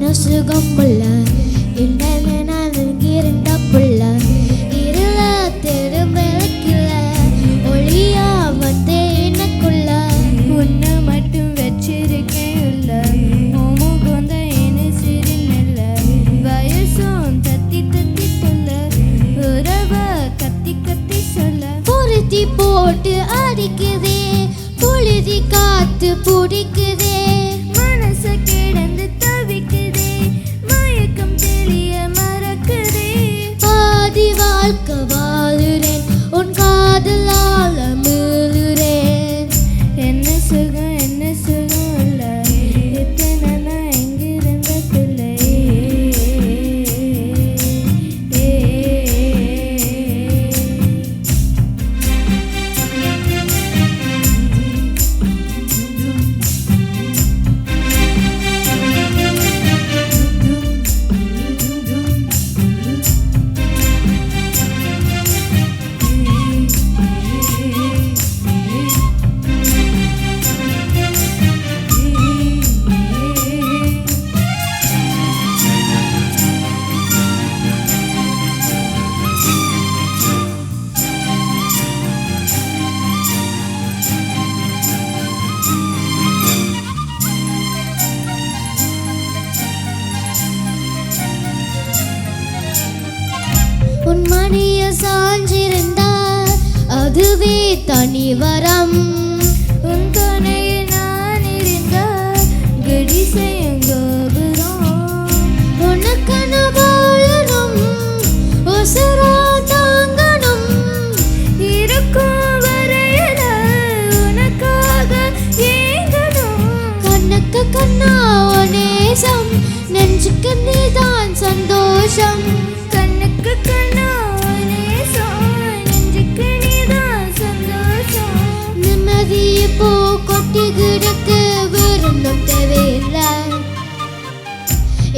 என்ன சுகம் புள்ள என்ன நான் இருந்த புள்ள இருள தெருவிளக்கில ஒளியா வந்து எனக்குள்ள உன்னை மட்டும் வச்சிருக்கேன் உள்ள முகந்த என்ன சிரிநல்ல வயசும் தத்தி தத்தி சொல்ல உறவ கத்தி கத்தி சொல்ல பொருத்தி போட்டு அடிக்குதே புழுதி காத்து பிடிக்குதே மனச கிடந்து தவிக்குதே மயக்கம் தெரிய மறக்குதே பாதி வாழ்க்கை வாழுறேன் உன் காதலால மீளுறேன் என்ன சுகம் இல்ல இத்தனை நான் எங்கிருந்த பிள்ளை உன் மடிய சாஞ்சிருந்தால் அதுவே தனி வரம் உன் துணையில் நான் இருந்தால் கடி செய்யும் கோபுரம் உனக்கென வாழணும் உசுரா தாங்கணும் இருக்கும் வரையில உனக்காக ஏங்கணும் கண்ணுக்கு கண்ணா நேசம் நெஞ்சுக்கு நீதான் சந்தோஷம் கண்ணுக்கு கண்ணா நேசம் நெஞ்சுக்கு நீதான் சந்தோஷம் நிம்மதிய போ கொட்டி கிடக்கு விருந்தும் தேவையில்லை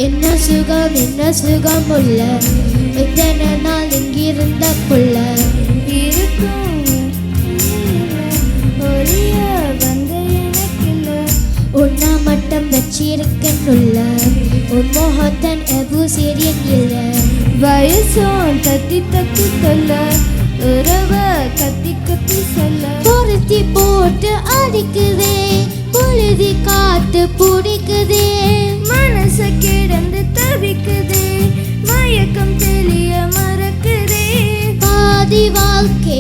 என்ன சுகம் உள்ள இத்தனை நாள் இங்கிருந்த புள்ள இருக்கும் ஒளியா வந்த எனக்கில்ல உன்னை மட்டும் வச்சிருக்கேன் உள்ள உன் முகத்தன் எவு சீரியன் இல்லை வயசும் தத்தி தத்தி சொல்ல உறவ கத்தி கத்தி சொல்ல பொருத்தி போட்டு அடிக்குதே புழுதி காத்து பிடிக்குதே மனச கிடந்து தவிக்குதே மயக்கம் தெளிய மறக்குதே பாதி வாழ்க்கை